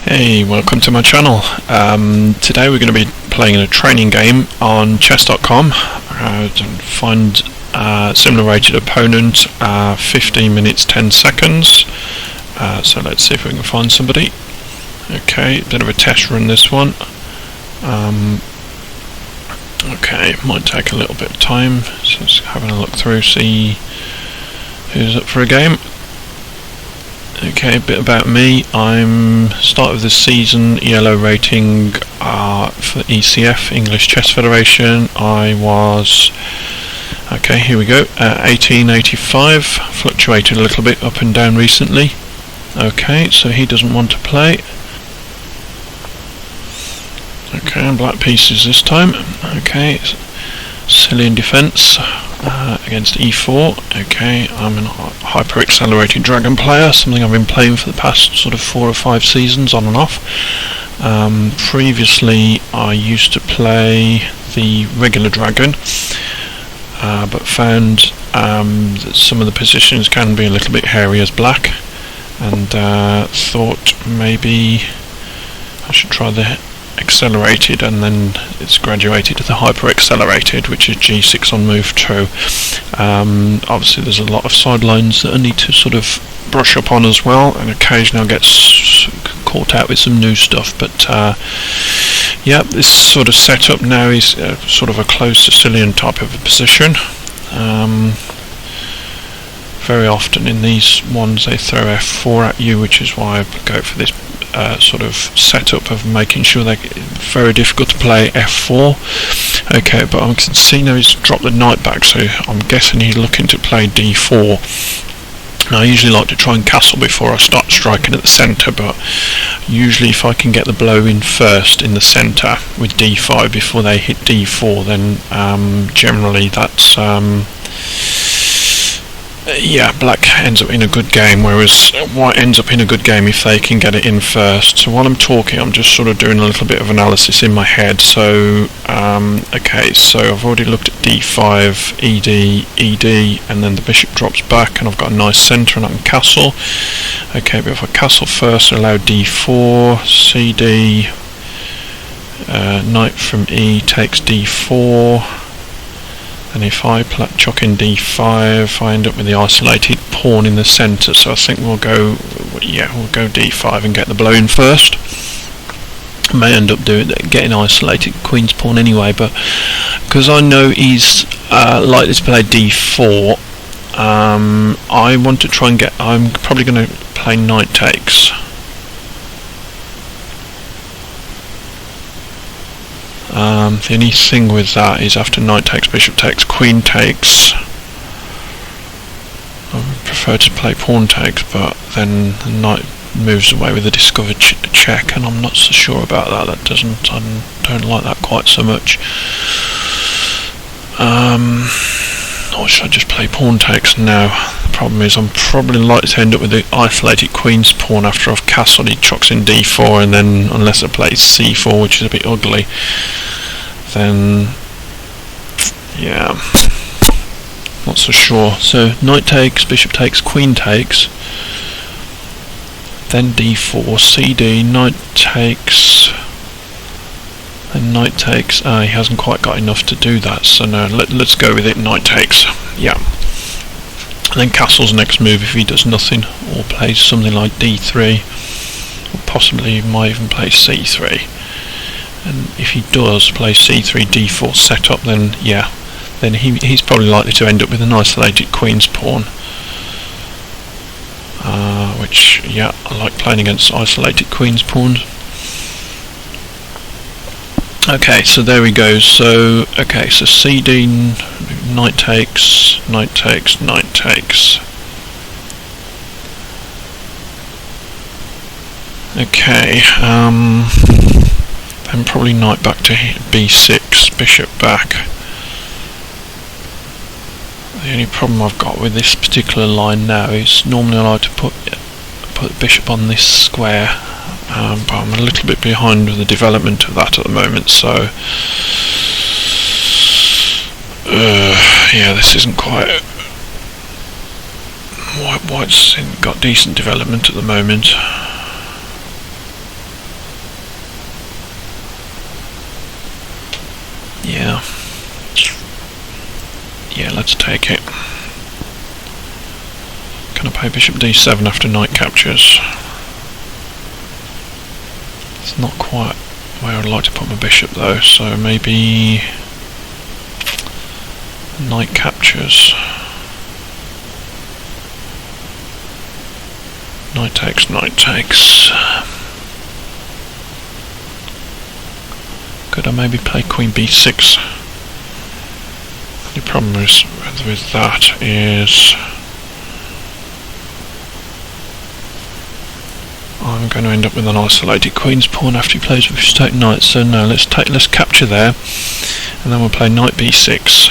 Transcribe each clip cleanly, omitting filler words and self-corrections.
Hey, welcome to my channel. Today we're going to be playing a training game on chess.com to find a similar rated opponent, 15 minutes 10 seconds. So let's see if we can find somebody. Okay, bit of a test run this one. Okay, might take a little bit of time, so just having a look through, see who's up for a game. Okay, a bit about me. I'm start of this season ELO rating for ECF, English Chess Federation. I was, okay, here we go, 1885, fluctuated a little bit up and down recently. Okay, so he doesn't want to play. Okay, black pieces this time. Okay, Sicilian defence against e4. Okay, I'm a hyper accelerated dragon player, something I've been playing for the past sort of 4 or 5 seasons on and off. Previously I used to play the regular dragon, but found that some of the positions can be a little bit hairy as black, and thought maybe I should try the accelerated, and then it's graduated to the hyper accelerated, which is g6 on move 2. Obviously there's a lot of sidelines that I need to sort of brush up on as well, and occasionally I'll get caught out with some new stuff, but yeah, this sort of setup now is sort of a closed Sicilian type of a position. Very often in these ones they throw f4 at you, which is why I go for this sort of setup of making sure they're very difficult to play f4. Okay, but I can see now he's dropped the knight back, so I'm guessing he's looking to play d4. Now I usually like to try and castle before I start striking at the centre, but usually if I can get the blow in first in the centre with d5 before they hit d4, then generally that's yeah, black ends up in a good game, whereas white ends up in a good game if they can get it in first. So while I'm talking, I'm just sort of doing a little bit of analysis in my head. So okay, so I've already looked at d5, ed, ed, and then the bishop drops back, and I've got a nice centre and I can castle. Okay, but if I castle first, I allow d4, cd, knight from e takes d4. And if I chuck in d5, I end up with the isolated pawn in the centre. So I think we'll go d5 and get the blow in first. May end up getting isolated queen's pawn anyway, but because I know he's likely to play d4, I want to try and get. I'm probably going to play knight takes. The only thing with that is after knight takes, bishop takes, queen takes, I would prefer to play pawn takes, but then the knight moves away with a discovered check, and I'm not so sure about that. I don't like that quite so much. Or should I just play pawn takes now? The problem is I'm probably likely to end up with the isolated queen's pawn after I've castled. He chucks in d4, and then unless I play c4, which is a bit ugly, then yeah, not so sure. So knight takes, bishop takes, queen takes, then d4, cd, knight takes, then knight takes. He hasn't quite got enough to do that, so no, let's go with it, knight takes. Yeah, and then castle's next move if he does nothing, or plays something like d3, or possibly he might even play c3. And if he does play c3, d4 setup, then yeah, then he's probably likely to end up with an isolated queen's pawn. Which, yeah, I like playing against isolated queen's pawns. Okay, so there we go. So okay, so cd, knight takes, knight takes, knight takes. Okay, then probably knight back to b6, bishop back. The only problem I've got with this particular line now is normally I like to put the bishop on this square, but I'm a little bit behind with the development of that at the moment, so yeah, this isn't quite. White's got decent development at the moment. Play bishop d7 after knight captures. It's not quite where I'd like to put my bishop though, so maybe knight captures. Knight takes, knight takes. Could I maybe play queen b6? The problem is with that is I'm going to end up with an isolated queen's pawn after he plays with take knight. So no, let's capture there, and then we'll play knight b6.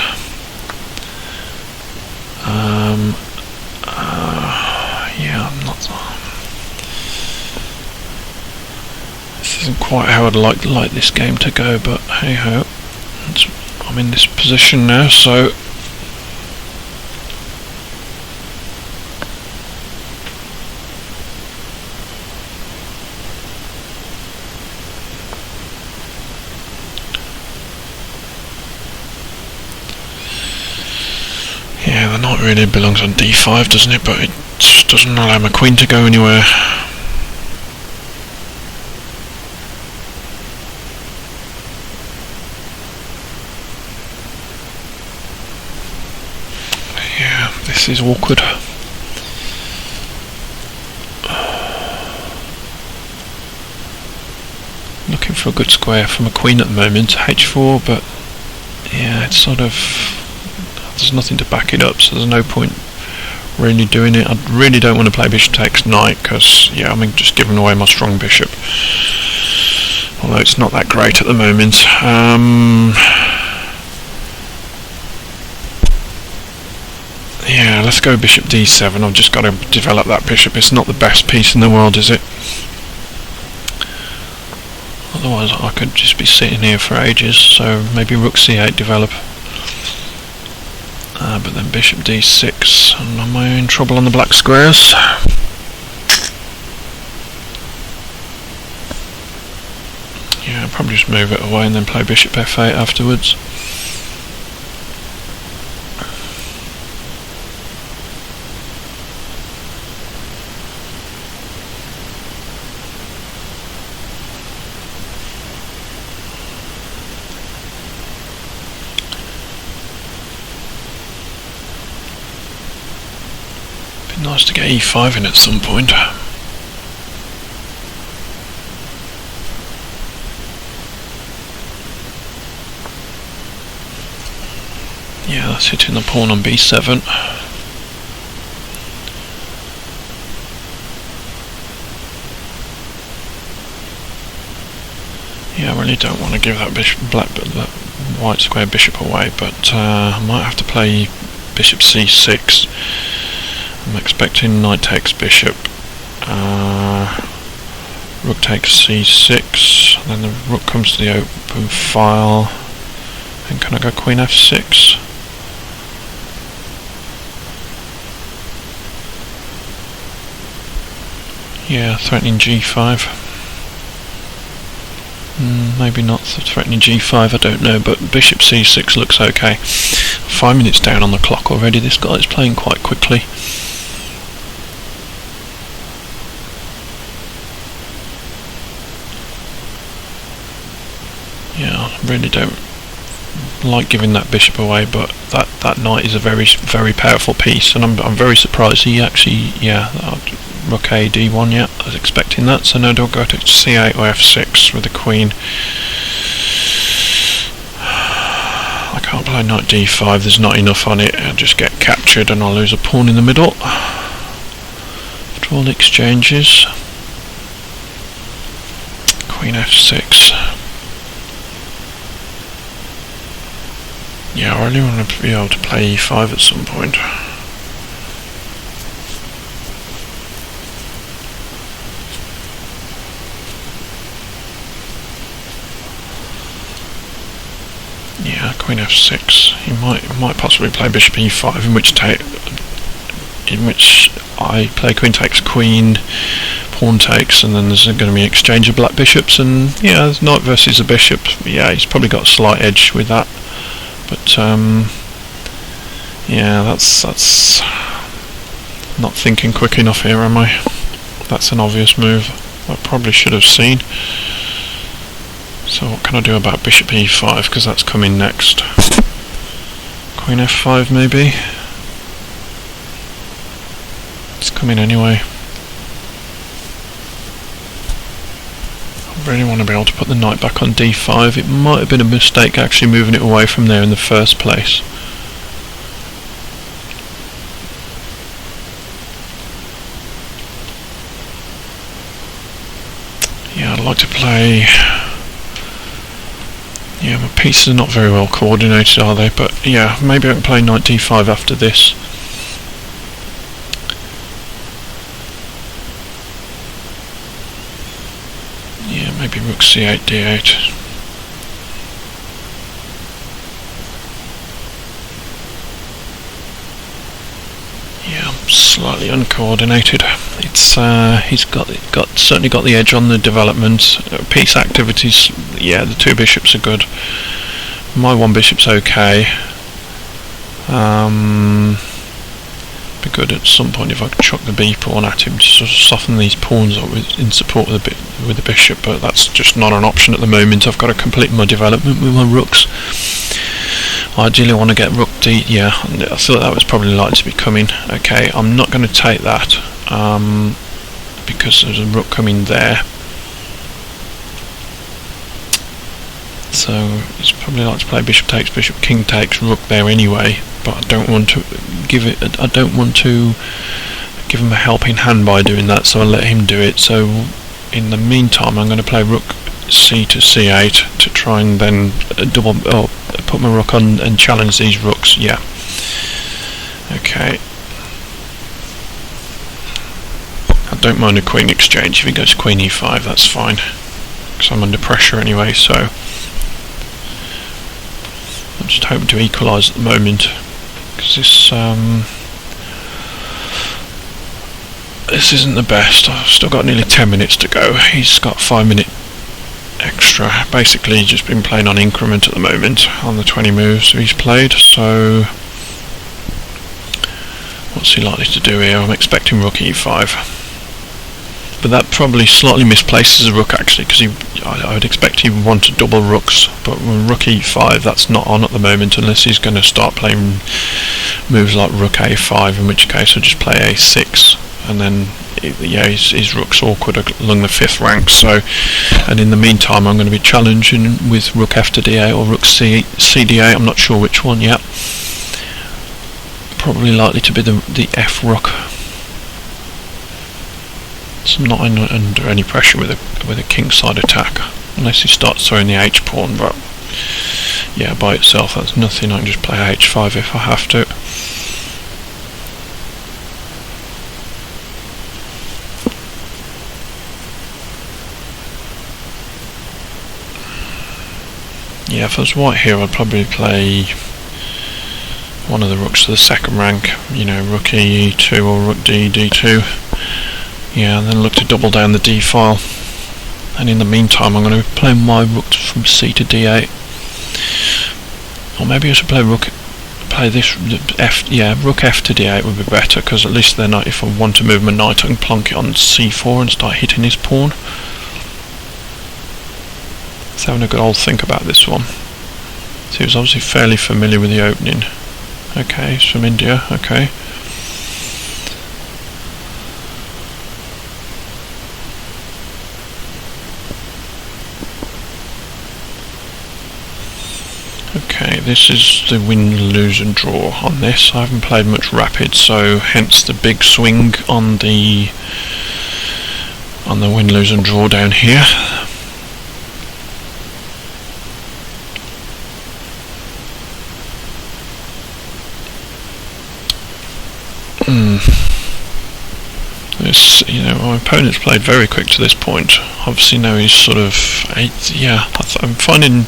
Yeah, I'm not. This isn't quite how I'd like this game to go, but hey ho, I'm in this position now, so yeah, the knight really belongs on d5, doesn't it? But it just doesn't allow my queen to go anywhere. Yeah, this is awkward. Looking for a good square for my queen at the moment, h4, but yeah, it's sort of, there's nothing to back it up, so there's no point really doing it. I really don't want to play bishop takes knight, because yeah, I'm just giving away my strong bishop, although it's not that great at the moment. Yeah, let's go bishop d7. I've just got to develop that bishop. It's not the best piece in the world, is it? Otherwise I could just be sitting here for ages, so maybe rook c8 develop. But then bishop d6, and am I in trouble on the black squares? Yeah, I'll probably just move it away and then play bishop f8 afterwards. Nice to get e5 in at some point. Yeah, that's hitting the pawn on b7. Yeah, I really don't want to give that that white square bishop away, but I might have to play bishop c6. I'm expecting knight takes bishop, rook takes c6, then the rook comes to the open file, and can I go queen f6? Yeah, threatening g5. Maybe not threatening g5, I don't know, but bishop c6 looks okay. 5 minutes down on the clock already. This guy is playing quite quickly. Yeah, I really don't like giving that bishop away, but that knight is a very powerful piece, and I'm very surprised he actually, yeah, rook a d1, yeah, I was expecting that. So now do I go to c8 or f6 with the queen? I can't play knight d5, there's not enough on it. I'll just get captured and I'll lose a pawn in the middle after all the exchanges. Queen f6. Yeah, I really want to be able to play e5 at some point. Yeah, queen f6. He might possibly play bishop e5, in which I play queen takes queen, pawn takes, and then there's going to be an exchange of black bishops, and yeah, there's knight versus a bishop. Yeah, he's probably got a slight edge with that. But yeah, that's Not thinking quick enough here, am I? That's an obvious move. I probably should have seen. So what can I do about bishop e5, because that's coming next. Queen f5 maybe? It's coming anyway. I really want to be able to put the knight back on d5. It might have been a mistake actually moving it away from there in the first place. Yeah, I'd like to play... Yeah, my pieces are not very well coordinated, are they? But yeah, maybe I can play knight d5 after this. Yeah, maybe rook c8, d8. Yeah, slightly uncoordinated. It's he's certainly got the edge on the development. Piece activities, yeah, the two bishops are good. My one bishop's okay. Be good at some point if I could chuck the b pawn at him to sort of soften these pawns up in support with the bishop, but that's just not an option at the moment. I've got to complete my development with my rooks. I ideally want to get rook d. Yeah, I thought that was probably likely to be coming. Okay, I'm not going to take that because there's a rook coming there. So it's probably like to play bishop takes, bishop king takes, rook there anyway. But I don't want to give it. I don't want to give him a helping hand by doing that. So I'll let him do it. So in the meantime, I'm going to play rook c to c8 to try and then put my rook on and challenge these rooks. Yeah. Okay. I don't mind a queen exchange if he goes queen e5. That's fine, because I'm under pressure anyway. So I'm just hoping to equalise at the moment, because this isn't the best. I've still got nearly 10 minutes to go. He's got 5 minutes extra. Basically just been playing on increment at the moment on the 20 moves he's played. So what's he likely to do here? I'm expecting rook e5, but that probably slightly misplaces the rook actually, because I would expect he would want to double rooks, but with rook e5 that's not on at the moment unless he's going to start playing moves like rook a5, in which case I'll just play a6 and then yeah, his rook's awkward along the 5th rank. So, and in the meantime I'm going to be challenging with rook f to d8 or rook c d8. I'm not sure which one yet. Probably likely to be the f rook. So I'm not under any pressure with a kingside attack unless he starts throwing the h pawn. But yeah, by itself that's nothing. I can just play h5 if I have to. Yeah, if I was white here I'd probably play one of the rooks to the 2nd rank, you know, rook e2 or rook d2. Yeah, and then look to double down the d file. And in the meantime I'm going to play my rooks from c to d8. Or maybe I should play rook f. Yeah, rook f to d8 would be better, because at least then if I want to move my knight I can plonk it on c4 and start hitting his pawn. Let's having a good old think about this one. So he was obviously fairly familiar with the opening. Okay, he's from India, okay. Okay, this is the win, lose and draw on this. I haven't played much rapid, so hence the big swing on the win, lose and draw down here. You know, my opponent's played very quick to this point. Obviously now he's sort of, yeah, I'm finding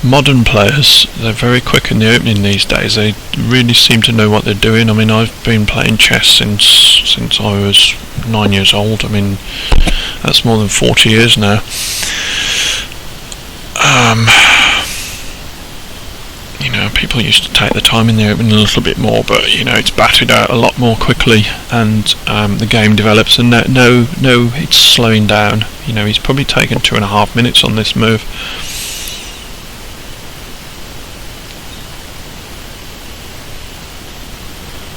modern players, they're very quick in the opening these days. They really seem to know what they're doing. I mean, I've been playing chess since I was 9 years old. I mean, that's more than 40 years now. You know, people used to take the time in the opening a little bit more, but it's battered out a lot more quickly, and the game develops, and no, it's slowing down. He's probably taken 2.5 minutes on this move.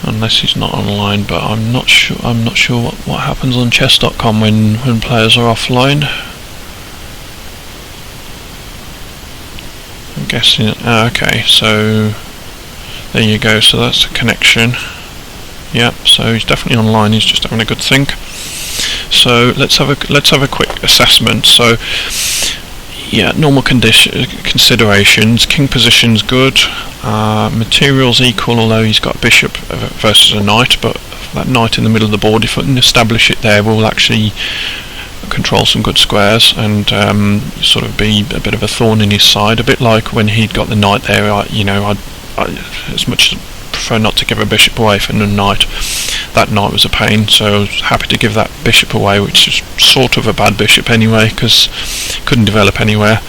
Unless he's not online, but I'm not sure what happens on chess.com when players are offline. I'm guessing. Okay, so there you go. So that's the connection. Yep. So he's definitely online. He's just having a good think. So let's have a quick assessment. So yeah, normal considerations. King position's good. Materials equal, although he's got a bishop versus a knight, but that knight in the middle of the board, if we can establish it there, will actually control some good squares and sort of be a bit of a thorn in his side, a bit like when he'd got the knight there. I'd as much as prefer not to give a bishop away for a knight. That knight was a pain, so I was happy to give that bishop away, which is sort of a bad bishop anyway, because couldn't develop anywhere.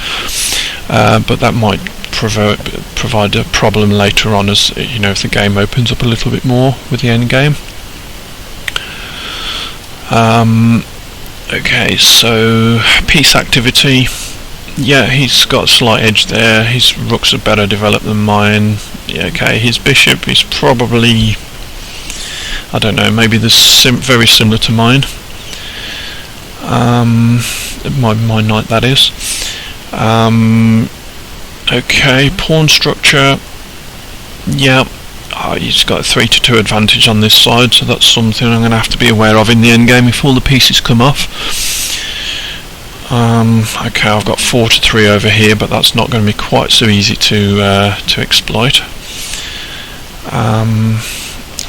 But that might provide a problem later on, as if the game opens up a little bit more with the endgame. Okay, so piece activity. Yeah, he's got a slight edge there. His rooks are better developed than mine. Yeah, okay, his bishop is probably, I don't know, maybe very similar to mine. My knight, that is. Okay, pawn structure. Yeah, he's got a 3-2 advantage on this side, so that's something I'm going to have to be aware of in the endgame if all the pieces come off. Okay, I've got 4-3 over here, but that's not going to be quite so easy to exploit. And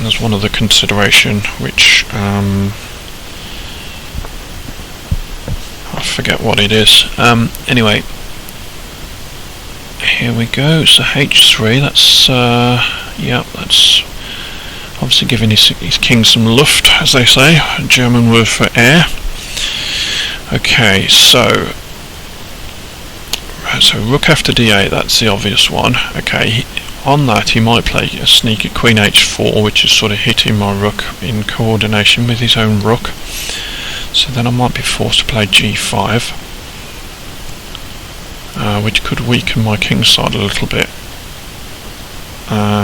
there's one other consideration, which I forget what it is. Anyway, here we go. So H3. That's that's obviously giving his king some Luft, as they say, a German word for air. Okay, so rook after d8, that's the obvious one. Okay, on that he might play a sneaky queen h4, which is sort of hitting my rook in coordination with his own rook. So then I might be forced to play g5, which could weaken my king side a little bit.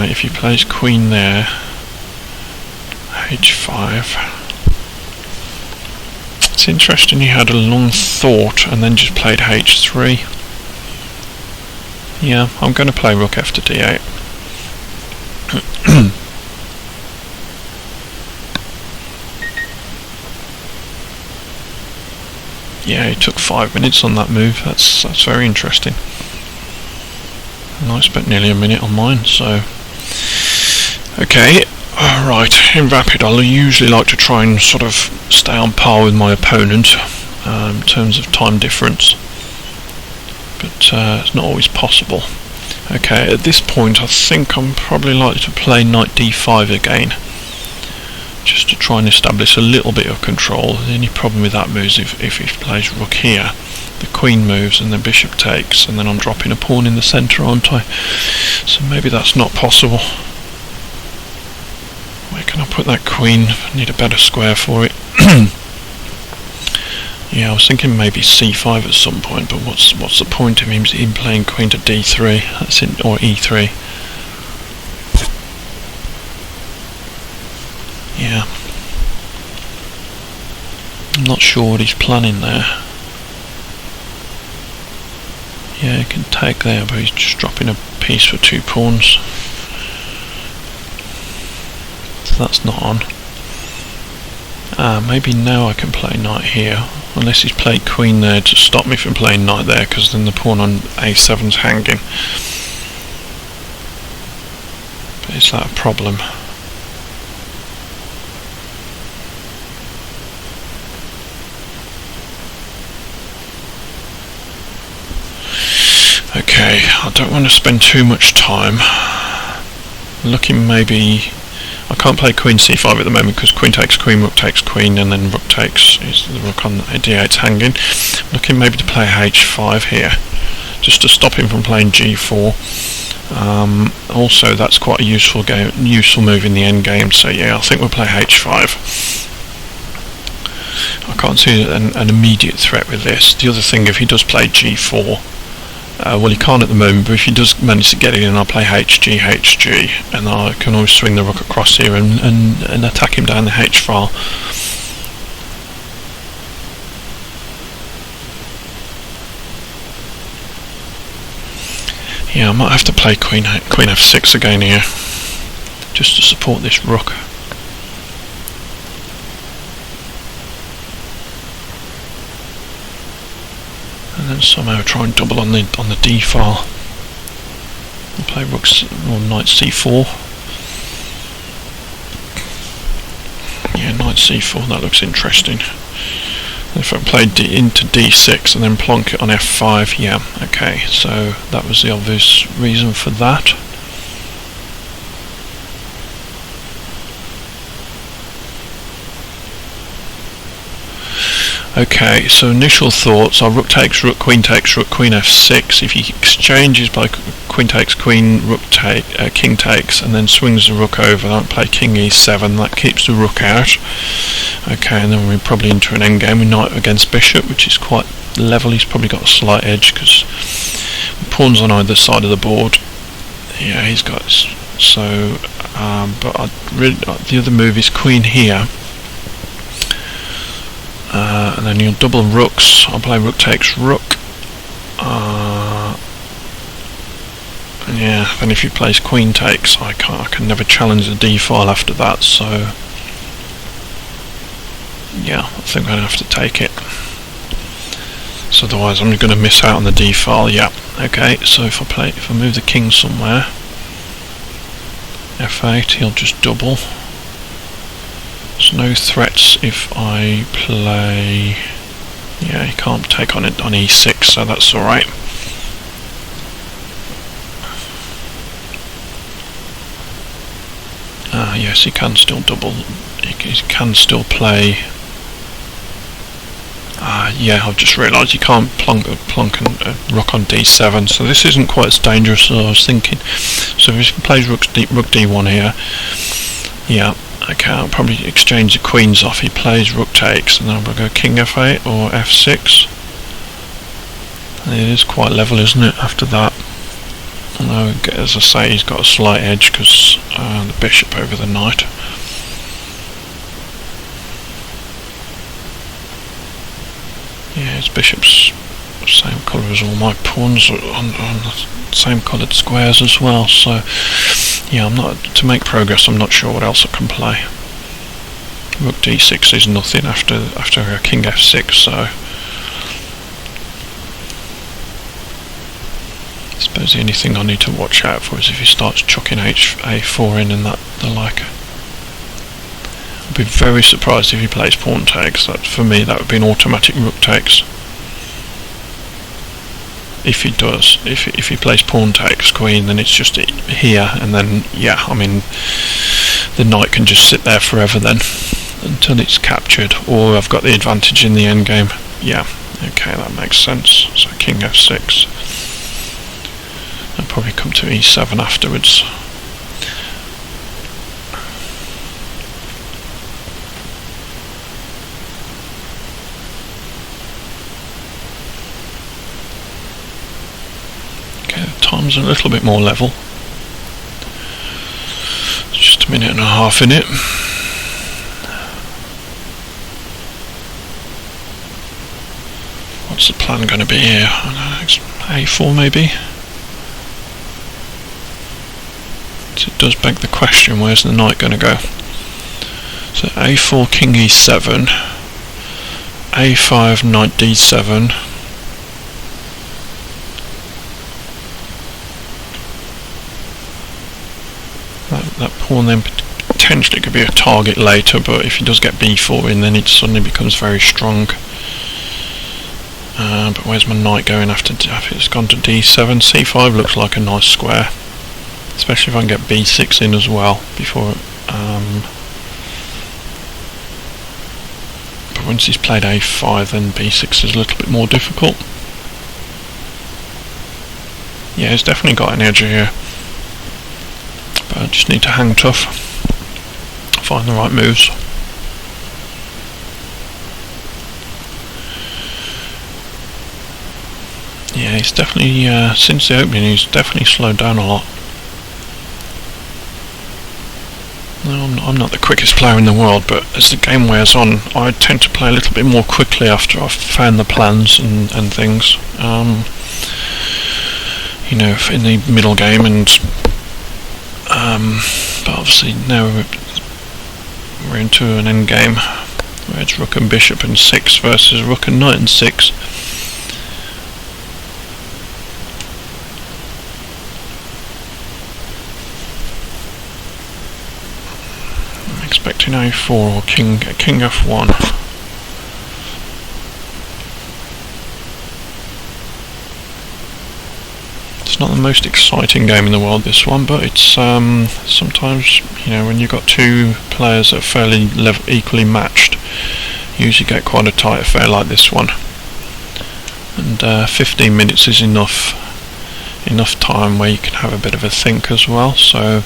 If he plays queen there, h5. It's interesting he had a long thought and then just played h3. Yeah, I'm going to play rook after d8. Yeah, he took 5 minutes on that move. That's very interesting. And I spent nearly a minute on mine, so... Okay, right, in Rapid I usually like to try and sort of stay on par with my opponent in terms of time difference, but it's not always possible. Okay, at this point I think I'm probably likely to play knight d5 again, just to try and establish a little bit of control. The only problem with that move is if he plays rook here, the queen moves and the bishop takes, and then I'm dropping a pawn in the centre, aren't I? So maybe that's not possible. Where can I put that queen? I need a better square for it. Yeah, I was thinking maybe c5 at some point, but what's the point of him playing queen to d3? That's it, or e3. Yeah, I'm not sure what he's planning there. Yeah, he can take there, but he's just dropping a piece for 2 pawns. So that's not on. Maybe now I can play knight here, unless he's played queen there to stop me from playing knight there, because then the pawn on a7's hanging. But is that a problem? Okay, I don't want to spend too much time looking. Maybe I can't play queen c5 at the moment because queen takes queen, rook takes queen, and then rook takes is the rook on d8's hanging. Looking maybe to play h5 here, just to stop him from playing g4. Also, that's quite a useful move in the end game. So yeah, I think we'll play h5. I can't see an immediate threat with this. The other thing, if he does play g4, well, he can't at the moment, but if he does manage to get it in, I'll play hg, and I can always swing the rook across here and attack him down the h file. Yeah, I might have to play queen f6 again here, just to support this rook. And then somehow try and double on the d file. We'll play knight c4. Yeah, knight c4. That looks interesting. If I play into d6 and then plonk it on f5, yeah, okay. So that was the obvious reason for that. Okay, so initial thoughts are rook takes rook, queen f6. If he exchanges by queen takes queen, king takes, and then swings the rook over, I'll play king e7. That keeps the rook out. Okay, and then we're probably into an endgame with knight against bishop, which is quite level. He's probably got a slight edge because pawns on either side of the board. Yeah, he's got so. But the other move is queen here. And then you'll double rooks. I'll play rook takes rook. Yeah, then if he plays queen takes, I can never challenge the d file after that, so yeah, I think I'm going to have to take it. So otherwise I'm going to miss out on the d file. Yeah, okay, so if I move the king somewhere, f8, he'll just double. There's no threats if I play. Yeah, he can't take on it on e6, so that's alright. Yes, he can still double. He can still play. Yeah, I've just realised you can't plonk a rook on d7, so this isn't quite as dangerous as I was thinking. So if he plays rook d1 here, yeah. Okay, I'll probably exchange the queens off. He plays rook takes, and then I'm going to go king f8 or f6. And it is quite level, isn't it, after that? Although, as I say, he's got a slight edge because the bishop over the knight. Yeah, his bishop's the same colour as all my pawns on the same coloured squares as well, so yeah, to make progress, I'm not sure what else I can play. Rook d6 is nothing after king f6, so I suppose the only thing I need to watch out for is if he starts chucking a4 in and the like. I'd be very surprised if he plays pawn takes. That, for me, that would be an automatic rook takes. If he does, if he plays pawn takes queen, then it's just here, and then yeah, I mean, the knight can just sit there forever then until it's captured, or I've got the advantage in the endgame. Yeah, okay, that makes sense. So king f6. I'll probably come to e7 afterwards. Time's a little bit more level. Just a minute and a half in it. What's the plan going to be here? a4 maybe? So it does beg the question, where's the knight going to go? So a4 king e7, a5 knight d7. That pawn then potentially could be a target later, but if he does get b4 in, then it suddenly becomes very strong. But where's my knight going after it's gone to d7? c5 looks like a nice square, especially if I can get b6 in as well before. But once he's played a5, then b6 is a little bit more difficult. Yeah, he's definitely got an edge here. But I just need to hang tough, find the right moves. Yeah, he's definitely, since the opening, he's definitely slowed down a lot. No, I'm not the quickest player in the world, but as the game wears on, I tend to play a little bit more quickly after I've found the plans and things. You know, in the middle game, and but obviously now we're into an end game where it's rook and bishop and 6 versus rook and knight and 6. Expecting a4 or king f1. It's not the most exciting game in the world, this one, but it's sometimes, you know, when you've got two players that are fairly equally matched, you usually get quite a tight affair like this one. And 15 minutes is enough time where you can have a bit of a think as well. So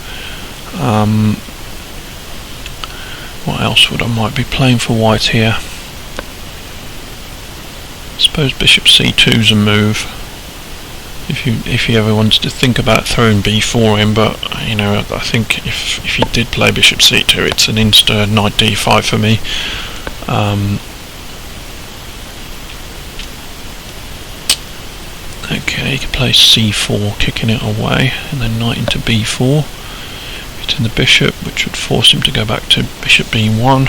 what else would I might be playing for white here? I suppose bishop c2 is a move if you ever wanted to think about throwing b4 in, but you know, I think if you did play bishop c2, it's an insta knight d5 for me. Okay, you can play c4, kicking it away, and then knight into b4. In the bishop, which would force him to go back to bishop b1.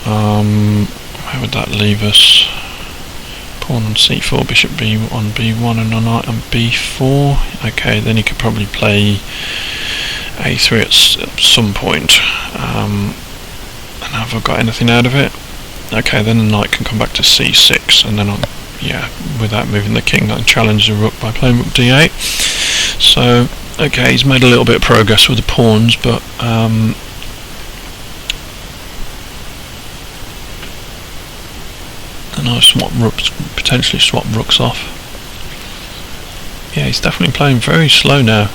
Where would that leave us? Pawn on c4, bishop b1, b1, and a knight on b4. Okay, then he could probably play a3 at some point. And have I got anything out of it? Okay, then the knight can come back to c6, and then without moving the king, I can challenge the rook by playing rook d8. So okay, he's made a little bit of progress with the pawns, but and I'll potentially swap rooks off. Yeah, he's definitely playing very slow now.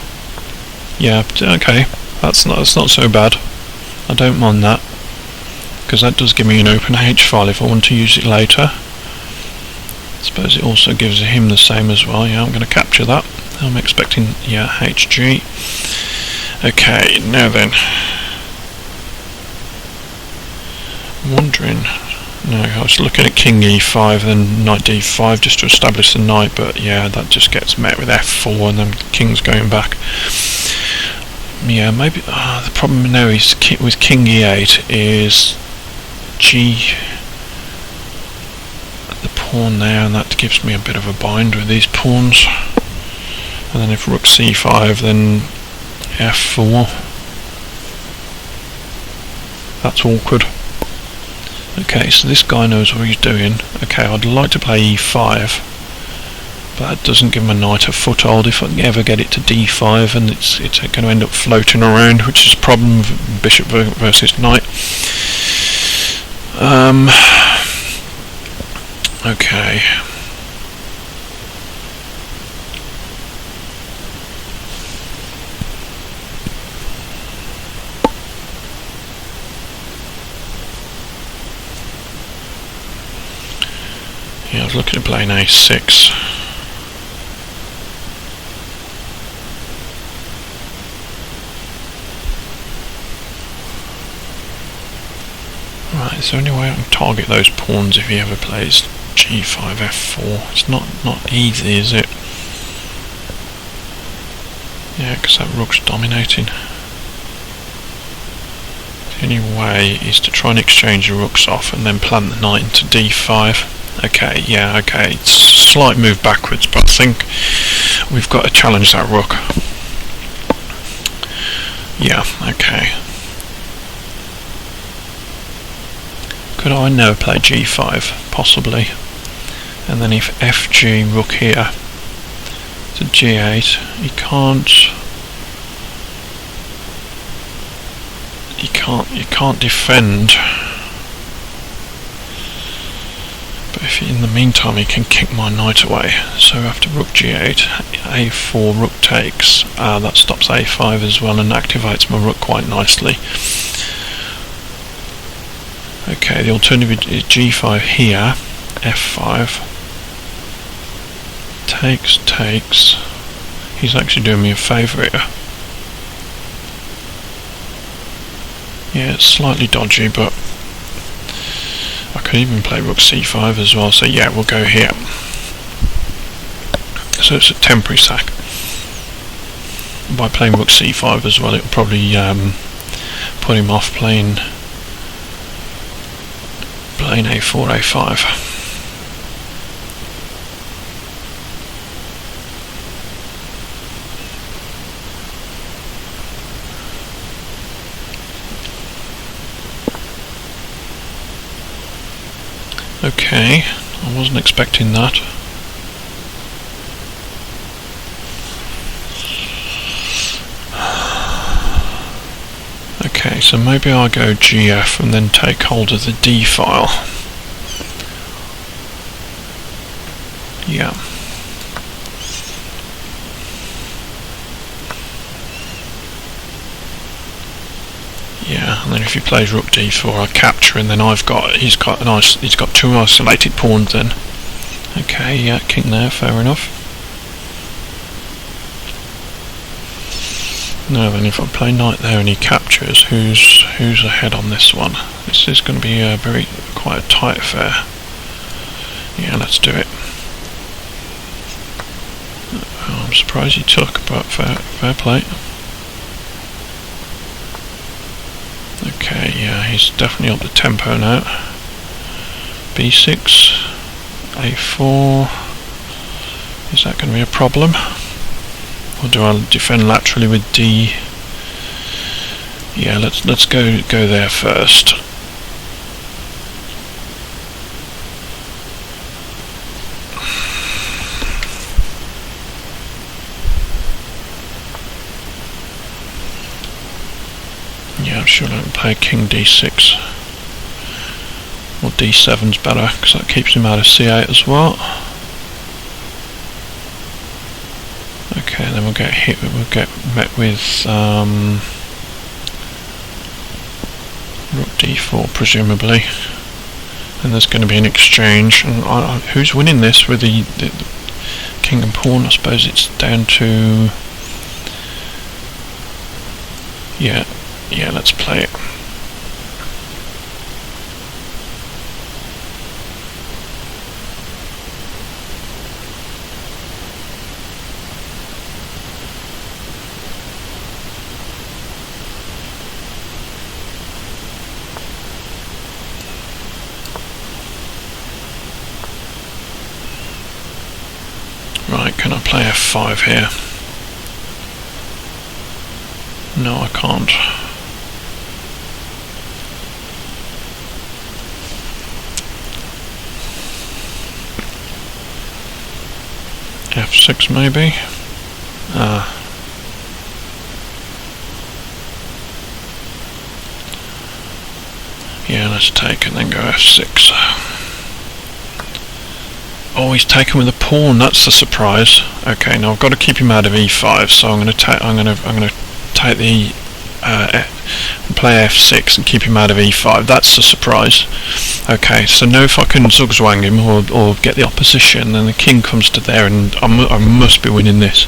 Yeah, okay, that's not so bad. I don't mind that, because that does give me an open H file if I want to use it later. I suppose it also gives him the same as well. Yeah, I'm going to capture that. I'm expecting, yeah, HG. Okay, now then. I'm wondering. No, I was looking at king e5, then knight d5 just to establish the knight, but yeah, that just gets met with f4 and then the king's going back. Yeah, maybe. The problem now is with king e8 is the pawn there, and that gives me a bit of a bind with these pawns. And then if rook c5, then f4. That's awkward. Okay, so this guy knows what he's doing. Okay, I'd like to play e5, but that doesn't give my knight a foothold if I can ever get it to d5, and it's going to end up floating around, which is a problem with bishop versus knight. Okay. Yeah, I was looking at playing a6. Right, is there any way I can target those pawns if he ever plays g5, f4? It's not easy, is it? Yeah, because that rook's dominating. The only way is to try and exchange the rooks off and then plant the knight into d5. Okay, yeah, okay, it's a slight move backwards, but I think we've got to challenge that rook. Yeah, okay. Could I now play g5? Possibly. And then if fg rook here to g8, you can't defend. if in the meantime he can kick my knight away. So after rook g8, a4, rook takes. That stops a5 as well and activates my rook quite nicely. Okay, the alternative is g5 here, f5. Takes. He's actually doing me a favour here. Yeah, it's slightly dodgy, but I could even play rook c5 as well, so yeah, we'll go here. So it's a temporary sack. By playing rook c5 as well, it'll probably put him off playing a4, a5. Okay, I wasn't expecting that. Okay, so maybe I'll go GF and then take hold of the D file. Yeah. Yeah, and then if he plays rook d4, I capture, and then he's got two isolated pawns then. Okay, yeah, king there, fair enough. Now then, if I play knight there and he captures, who's ahead on this one? This is going to be quite a tight affair. Yeah, let's do it. I'm surprised he took, but fair play. Okay, yeah, he's definitely up the tempo now. b6, a4. Is that going to be a problem? Or do I defend laterally with d? Yeah, let's go there first. Yeah, I'm sure I can play king d6 or d7's better because that keeps him out of c8 as well. Okay, then we'll get hit. We'll get met with rook d4 presumably, and there's going to be an exchange. And who's winning this with the king and pawn? I suppose it's down to yeah, let's play it. Right, can I play f5 here? No, I can't. f6 maybe? Yeah, let's take and then go f6. Oh, he's taken with a pawn. That's the surprise. Okay, now I've got to keep him out of e5, so I'm going to take the play f6 and keep him out of e5. That's the surprise. Okay, so now if I can zugzwang him or get the opposition, then the king comes to there, and I must be winning this.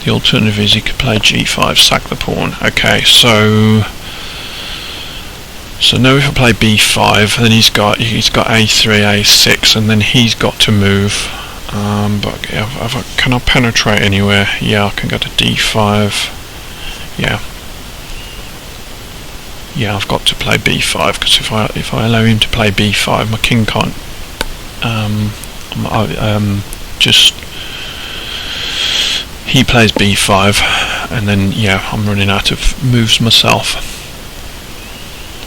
The alternative is he could play g5, sack the pawn. Okay, so now if I play b5, then he's got a3, a6, and then he's got to move. But can I penetrate anywhere? Yeah, I can go to d5. Yeah, I've got to play b5 because if I allow him to play b5, my king can't. He plays b5, and then yeah, I'm running out of moves myself.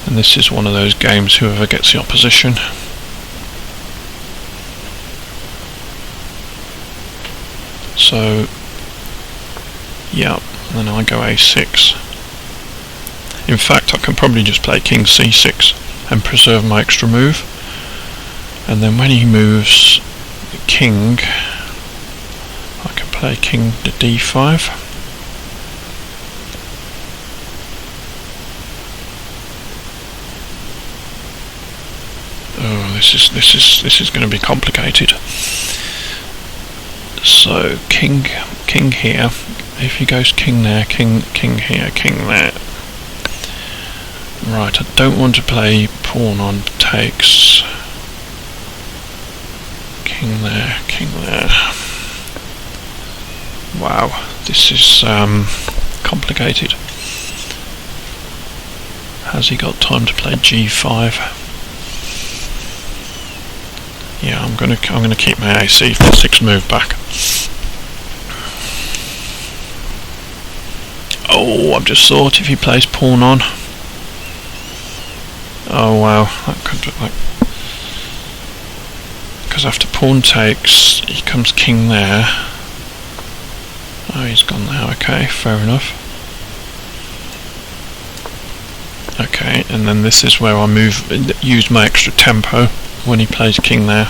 And this is one of those games, whoever gets the opposition. So, yeah, and then I go a6. In fact, I can probably just play king c6 and preserve my extra move. And then when he moves the king, I can play king to d5. Oh, this is going to be complicated. So king here. If he goes king there, king here, king there. Right, I don't want to play pawn on takes. King there, king there. Wow, this is complicated. Has he got time to play g5? Yeah, I'm gonna keep my AC for the 6th move back. Oh, I've just thought if he plays pawn on. Oh wow, that could look like, because after pawn takes, he comes king there. Oh, he's gone there. Okay, fair enough. Okay, and then this is where I use my extra tempo when he plays king there.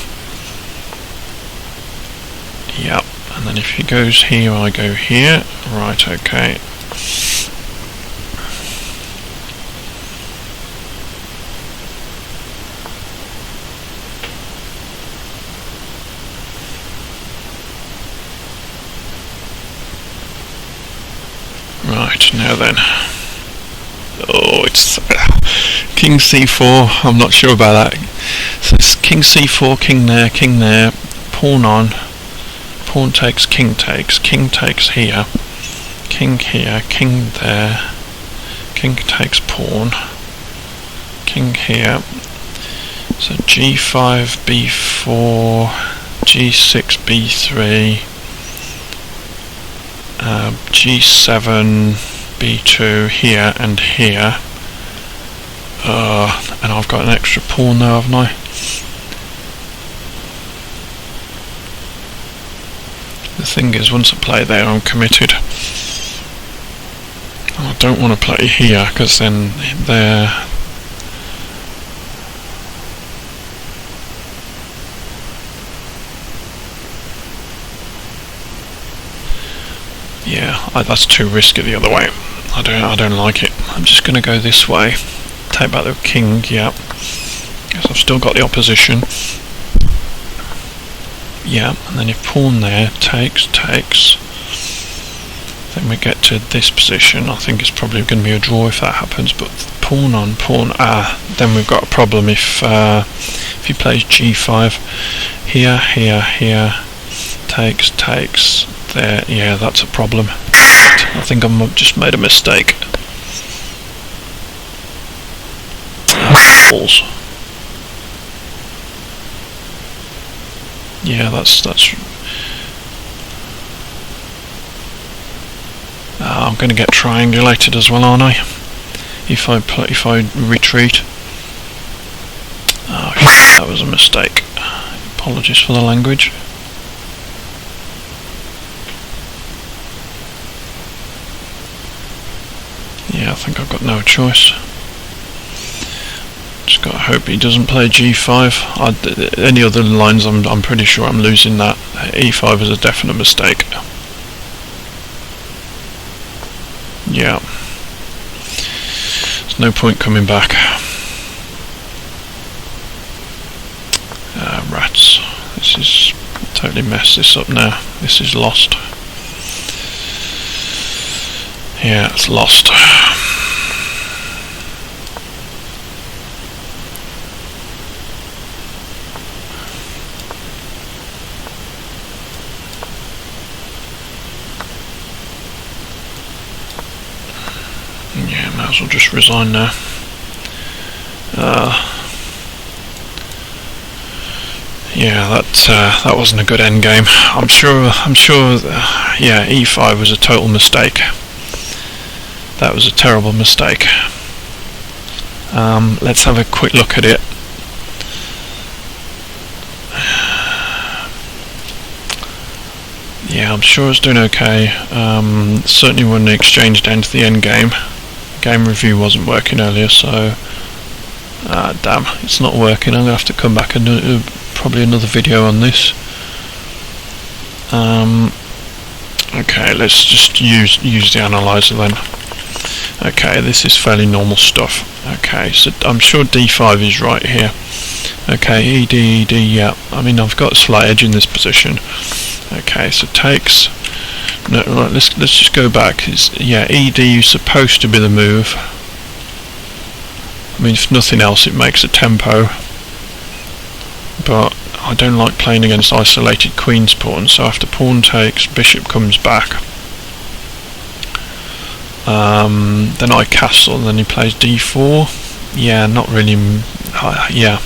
Yep, and then if he goes here, I go here. Right, okay. Right, now then. Oh, it's king c4. I'm not sure about that. So it's king c4, king there, pawn on, pawn takes, king takes here, king there, king takes pawn, king here. So g5, b4, g6, b3, g7, b2 here and here. And I've got an extra pawn there, haven't I? The thing is, once I play there, I'm committed. And I don't want to play here, because then they're... Yeah, that's too risky the other way. I don't like it. I'm just going to go this way. Take back the king, yeah. Because I've still got the opposition. Yeah, and then if pawn there takes, then we get to this position. I think it's probably going to be a draw if that happens. But pawn on pawn, then we've got a problem if he plays g5 here, takes there. Yeah, that's a problem. I think I've just made a mistake. Balls. Yeah, that's. I'm going to get triangulated as well, aren't I? If I retreat. Oh shit, that was a mistake. Apologies for the language. Yeah, I think I've got no choice. Just gotta hope he doesn't play g5. Any other lines, I'm pretty sure I'm losing that. e5 is a definite mistake. Yeah. There's no point coming back. Rats. This is totally messed this up now. This is lost. Yeah, it's lost. Yeah, might as well just resign now. Yeah, that wasn't a good endgame. I'm sure. Yeah, e5 was a total mistake. That was a terrible mistake. Let's have a quick look at it. Yeah, I'm sure it's doing okay. Certainly when the exchange down to the end game, game review wasn't working earlier, so damn, it's not working. I'm gonna have to come back and do probably another video on this. Okay, let's just use the analyzer then. Okay, this is fairly normal stuff. Okay, so I'm sure D5 is right here. Okay, ED, yeah. I mean, I've got a slight edge in this position. Okay, so takes. No, right, let's just go back. Yeah, ED is supposed to be the move. I mean, if nothing else, it makes a tempo. But I don't like playing against isolated queen's pawn, so after pawn takes, bishop comes back. Then I castle, and then he plays d4. Yeah, not really. Yeah,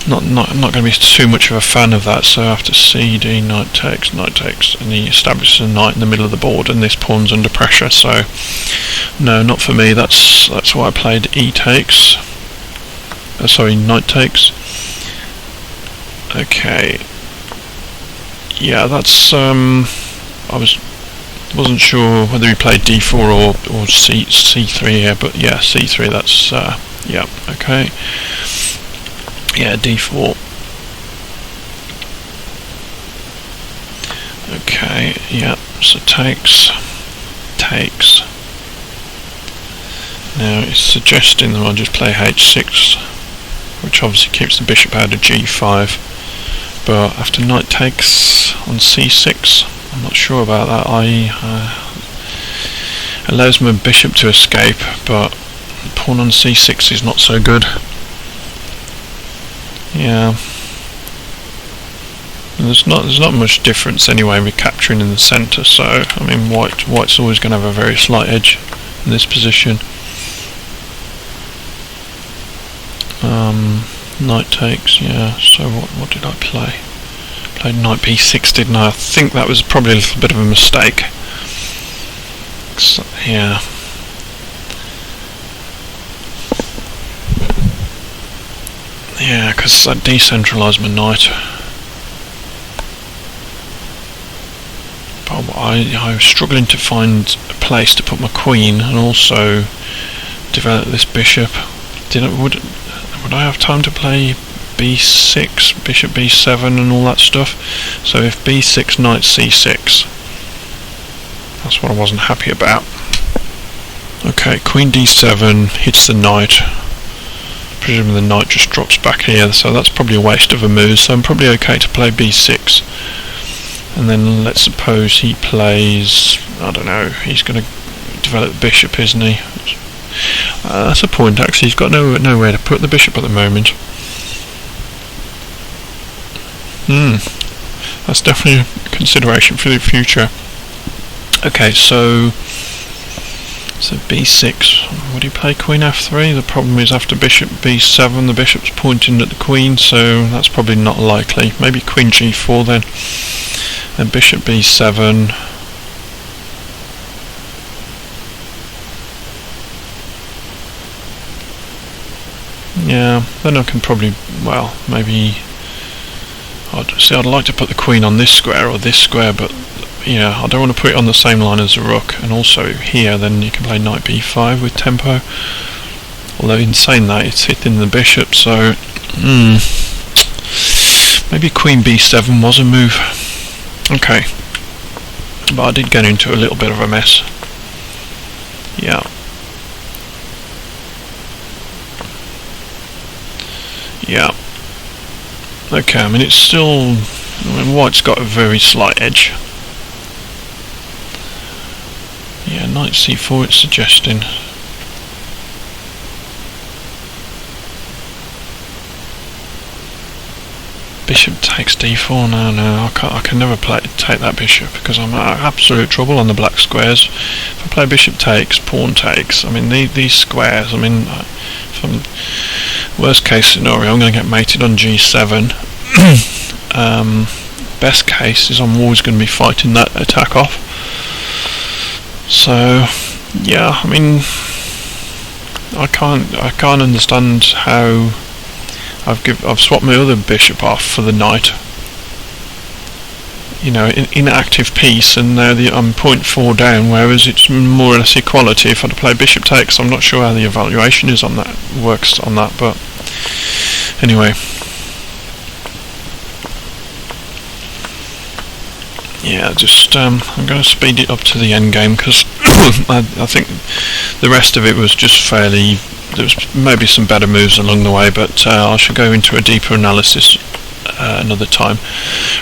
not going to be too much of a fan of that. So after cd, knight takes, and he establishes a knight in the middle of the board, and this pawn's under pressure. So no, not for me. That's why I played e takes. Sorry, knight takes. Okay. Yeah, that's wasn't sure whether he played d4 or c3 here, but yeah, c3. That's yeah. Okay. Yeah, d4. Okay. Yeah. So takes. Now it's suggesting that I'll just play h6, which obviously keeps the bishop out of g5. But after knight takes on c6, I'm not sure about that. Allows my bishop to escape, but pawn on c6 is not so good. Yeah, and there's not much difference anyway with capturing in the centre. So I mean, white's always going to have a very slight edge in this position. Knight takes, yeah. So what did I play? Played knight b6, didn't I? I think that was probably a little bit of a mistake. So, yeah. Yeah, because I decentralised my knight. But I was struggling to find a place to put my queen and also develop this bishop. Would I have time to play b6, bishop b7 and all that stuff? So if b6, knight c6, that's what I wasn't happy about. Okay, queen d7 hits the knight. Presumably the knight just drops back here, so that's probably a waste of a move, so I'm probably okay to play b6. And then let's suppose he plays, I don't know, he's going to develop the bishop, isn't he? That's a point actually, he's got nowhere to put the bishop at the moment. That's definitely a consideration for the future. Okay, so b6, would he play queen f3? The problem is after bishop b7 the bishop's pointing at the queen, so that's probably not likely. Maybe queen g4 then, and bishop b7. Yeah, then I can probably, well, maybe I'd like to put the queen on this square or this square, but yeah, I don't want to put it on the same line as the rook. And also here, then you can play knight b5 with tempo. Although in saying that, it's hitting the bishop, so maybe queen b7 was a move. Okay, but I did get into a little bit of a mess. Yeah. Yeah. Okay, I mean it's still, white's got a very slight edge. Yeah, knight c4 it's suggesting. Bishop takes d4. No, I can never take that bishop because I'm in absolute trouble on the black squares. If I play bishop takes, pawn takes, I mean these squares, I mean from worst case scenario I'm going to get mated on g7. Best case is I'm always going to be fighting that attack off. So yeah, I mean I can't understand how I've swapped my other bishop off for the knight. you know, inactive piece, and now I'm 0.4 down, whereas it's more or less equality. If I'd play bishop takes, I'm not sure how the evaluation is on that, works on that, but anyway. Yeah, just I'm going to speed it up to the end game, because I think the rest of it was just fairly, there was maybe some better moves along the way, but I should go into a deeper analysis another time.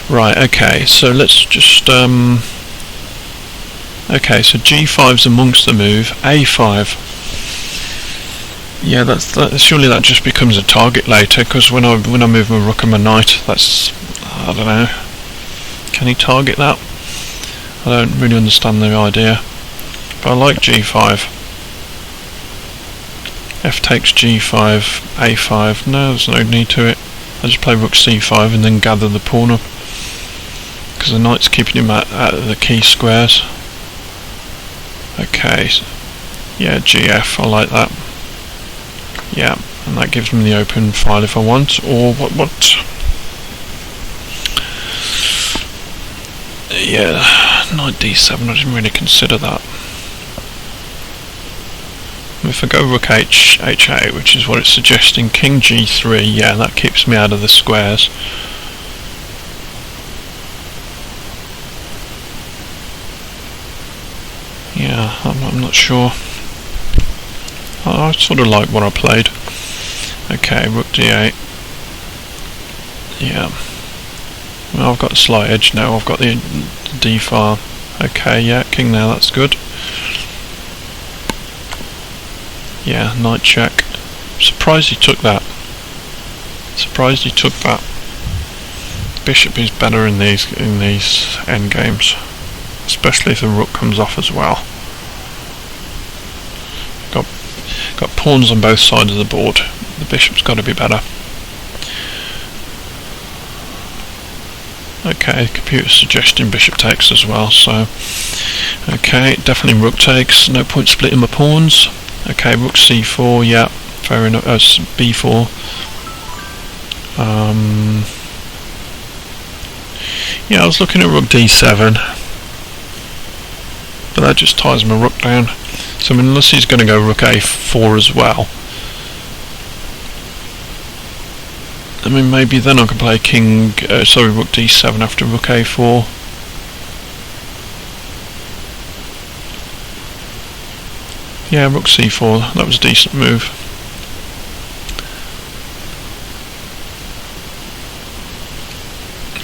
Right, okay, so let's just okay, so g5's amongst the move. A5, yeah, surely that just becomes a target later, because when I move my rook and my knight, that's, I don't know, can he target that? I don't really understand the idea, but I like g5. F takes g5, a5, no, there's no need to it. I just play rook c5 and then gather the pawn up, because the knight's keeping him out of the key squares. Okay, yeah, gf, I like that. Yeah, and that gives me the open file if I want, or what? Yeah, knight d7, I didn't really consider that. If I go rook h8, which is what it's suggesting, king g3, yeah, that keeps me out of the squares. Yeah, I'm not sure. I sort of like what I played. Okay, rook d8. Yeah. Well, I've got a slight edge now, I've got the d file. Okay, yeah, king now, that's good. Yeah, knight check. Surprised he took that. Surprised he took that. Bishop is better in these end games, especially if the rook comes off as well. Got pawns on both sides of the board. The bishop's got to be better. Okay, computer's suggesting bishop takes as well, so okay, definitely rook takes, no point splitting my pawns. Okay, rook c4, yeah, fair enough, b4. Yeah, I was looking at rook d7, but that just ties my rook down. So I mean, unless he's going to go rook a4 as well, I mean, maybe then I can play rook d7 after rook a4. Yeah, rook c4, that was a decent move.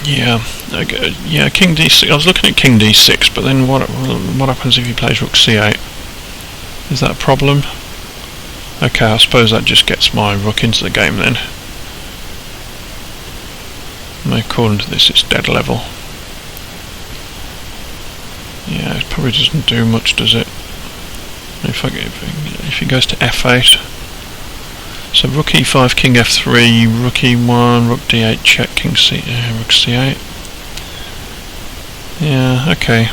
Yeah, okay, yeah, king d6, I was looking at king d6, but then what happens if he plays rook c8? Is that a problem? Okay, I suppose that just gets my rook into the game then. According to this, it's dead level. Yeah, it probably doesn't do much, does it? If he goes to f8, so rook e5, king f3, rook e1, rook d8, check, king c, rook c8. Yeah, okay.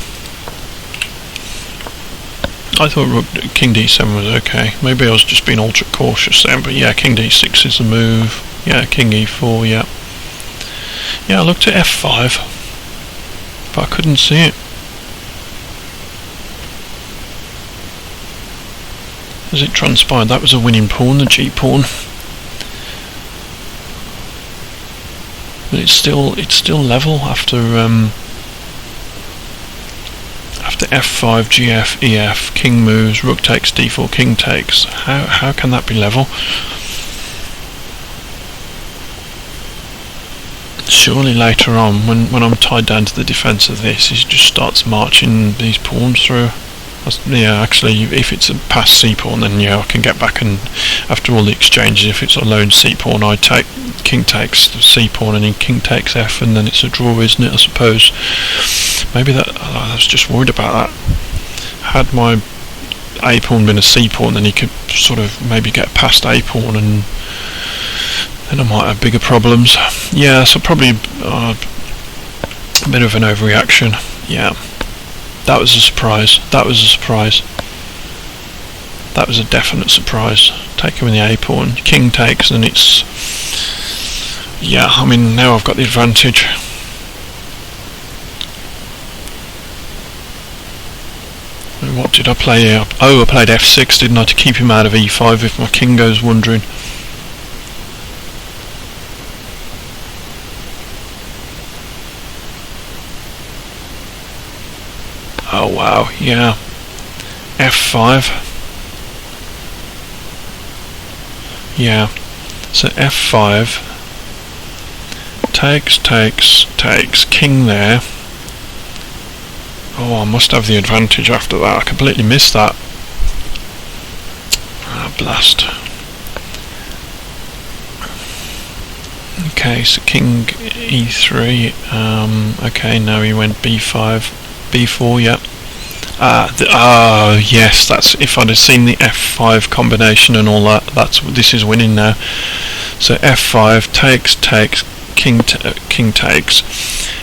I thought king d7 was okay. Maybe I was just being ultra cautious then, but yeah, king d6 is the move. Yeah, king e4, yeah. Yeah, I looked at f5, but I couldn't see it. As it transpired, that was a winning pawn, the g pawn. But it's still level after f5, gf, ef, king moves, rook takes, d4, king takes. How can that be level? Surely later on, when I'm tied down to the defence of this, he just starts marching these pawns through. Yeah, actually, if it's a past c pawn, then yeah, I can get back, and after all the exchanges, if it's a lone c pawn, I take king takes the c pawn, and then king takes f, and then it's a draw, isn't it? I suppose. Maybe that I was just worried about that. Had my a pawn been a c pawn, then he could sort of maybe get past a pawn, and then I might have bigger problems. Yeah, so probably a bit of an overreaction. Yeah. That was a surprise. That was a surprise. That was a definite surprise. Taking with the a pawn, king takes, and it's, yeah, I mean, now I've got the advantage. What did I play here? Oh, I played f6, didn't I, to keep him out of e5 if my king goes wandering. Oh wow, yeah. f5. Yeah. So f5. Takes. King there. Oh, I must have the advantage after that. I completely missed that. Ah, blast. Okay, so king e3. Okay, now he went b5, b4. Yep. Yes. That's if I'd have seen the f5 combination and all that. This is winning now. So f5 takes. King takes.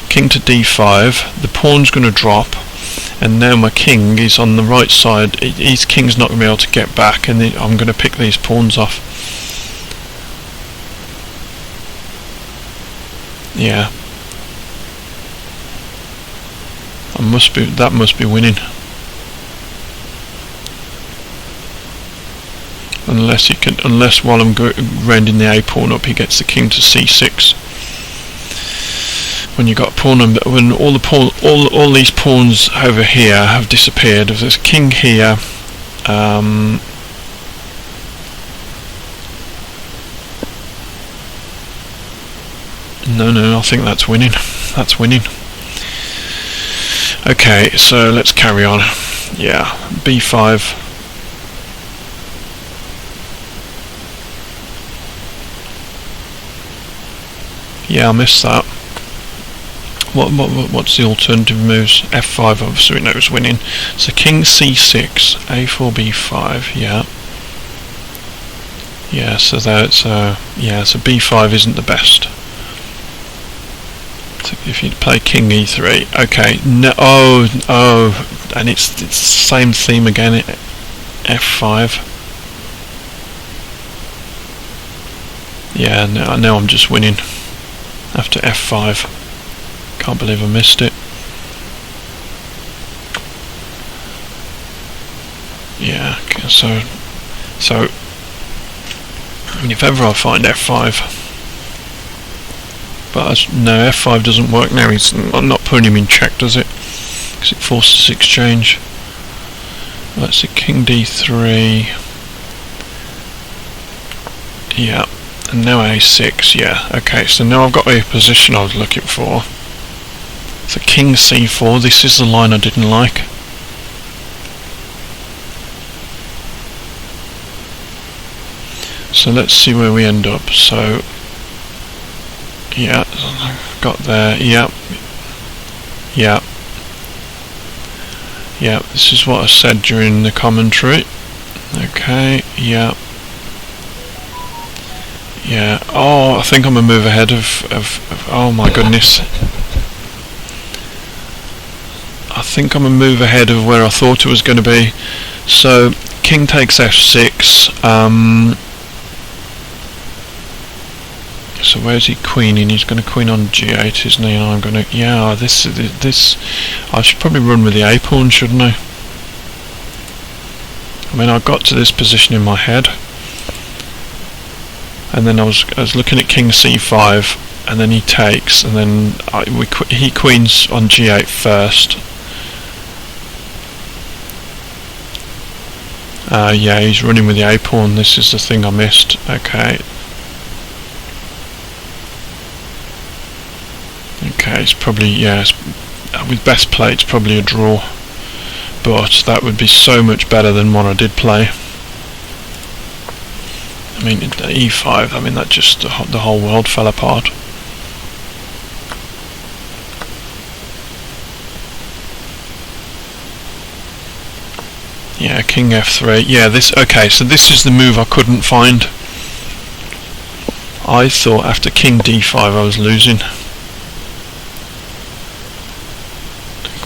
King to d5. The pawn's going to drop. And now my king is on the right side. His king's not going to be able to get back, and I'm going to pick these pawns off. Yeah. That must be winning. Unless while I'm rounding the a pawn up, he gets the king to c6. When you got when all these pawns over here have disappeared. There's a king here. No, I think that's winning. That's winning. Okay, so let's carry on. Yeah, b5. Yeah, I missed that. What's the alternative moves? f5, obviously we know is winning. So king c6, a4, b5. Yeah. Yeah. So that's yeah. So b5 isn't the best. So if you play king e3, okay. No. Oh, and it's the same theme again. f5. Yeah. Now I'm just winning after f5. Can't believe I missed it. Yeah, so if ever I find f5, but no, f5 doesn't work now. I'm not putting him in check, does it? Because it forces exchange. Let's see, king d3. Yeah, and now a6. Yeah, okay. So now I've got a position I was looking for. So king c4, this is the line I didn't like. So let's see where we end up. So yeah, got there. Yep. This is what I said during the commentary. Okay. Yeah. Oh, I think I'm a move ahead of oh my goodness. I think I'm a move ahead of where I thought it was going to be. So king takes f6. So where's he queening? He's going to queen on g8, isn't he? And I'm going to, yeah. This. I should probably run with the a pawn, shouldn't I? I mean, I got to this position in my head, and then I was looking at king c5, and then he takes, and then he queens on g8 first. Yeah, he's running with the a pawn. This is the thing I missed. Okay. Okay, it's probably, yeah, with best play it's probably a draw, but that would be so much better than what I did play. I mean, e5, I mean, that just, the whole world fell apart. Yeah, king f3. Yeah, this, okay, so this is the move I couldn't find. I thought after king d5 I was losing,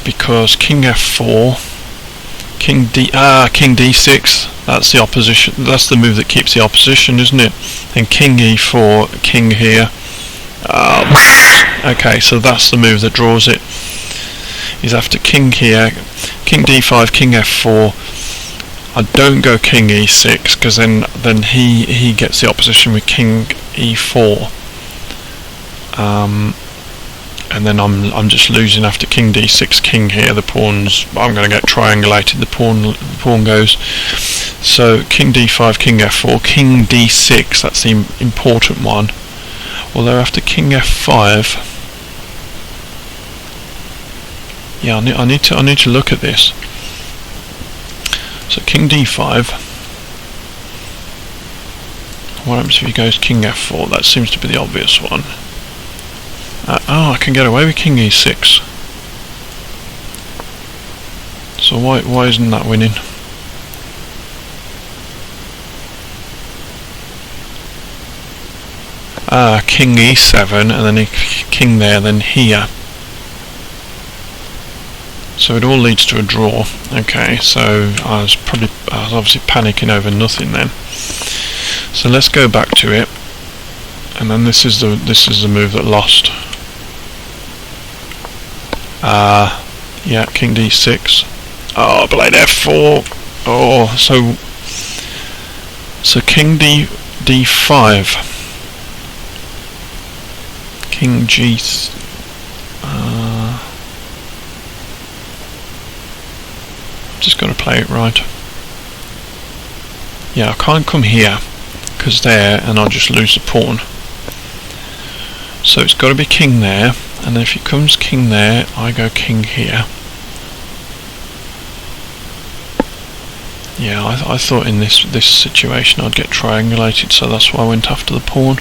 because king f4, king d6, that's the opposition, that's the move that keeps the opposition, isn't it? And king e4, king here. Okay, so that's the move that draws it. Is after king here, king d5, king f4. I don't go king e6 because then he gets the opposition with king e4. And then I'm just losing after king d6, king here. The pawns, I'm going to get triangulated. The pawn goes. So king d5, king f4, king d6. That's the important one. Although after king f5, yeah, I need to look at this. So king d5. What happens if he goes king f4? That seems to be the obvious one. Oh, I can get away with king e6. So why isn't that winning? King e7 and then king there, then here. So it all leads to a draw. Okay, so I was obviously panicking over nothing then. So let's go back to it, and then this is the move that lost. Yeah, king d6. Oh, played f4. Oh, so king d5. King g. Just got to play it right. Yeah, I can't come here because there, and I'll just lose the pawn. So it's got to be king there, and then if he comes king there, I go king here. Yeah, I thought in this situation I'd get triangulated, so that's why I went after the pawn.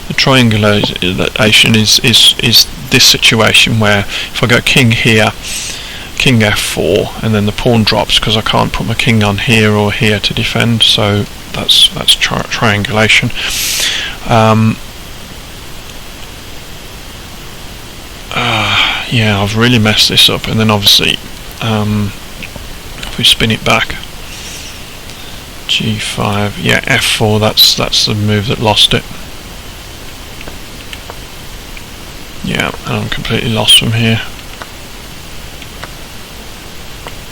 The triangulation is this situation where if I go king here, king f4, and then the pawn drops because I can't put my king on here or here to defend. So that's triangulation. Yeah, I've really messed this up. And then obviously, if we spin it back, g5, yeah, f4. That's the move that lost it. Yeah, and I'm completely lost from here.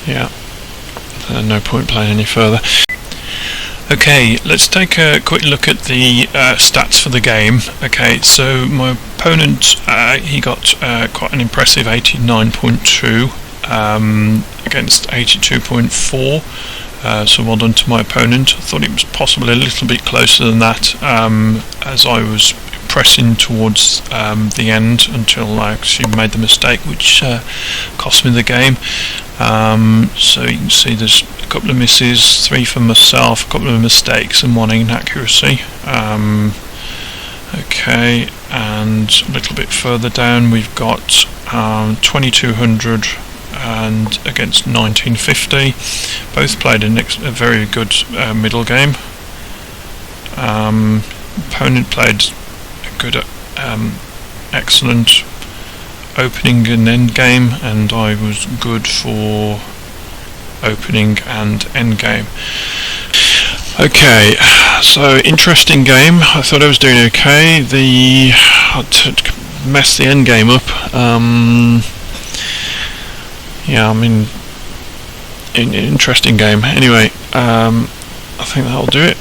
Yeah, no point playing any further. Okay, let's take a quick look at the stats for the game. Okay, so my opponent, he got quite an impressive 89.2 against 82.4. So well done to my opponent. I thought it was possibly a little bit closer than that as I was pressing towards the end until I actually made the mistake which cost me the game. So you can see there's a couple of misses, 3 for myself, a couple of mistakes and 1 inaccuracy. Okay, and a little bit further down we've got 2200 and against 1950. Both played a very good middle game. Opponent played a good, excellent opening and end game, and I was good for opening and end game. Okay, so interesting game. I thought I was doing okay. I messed the end game up. Yeah, I mean, interesting game. Anyway, I think that'll do it.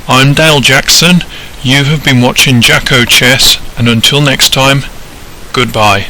I'm Dale Jackson. You have been watching Jacko Chess, and until next time, goodbye.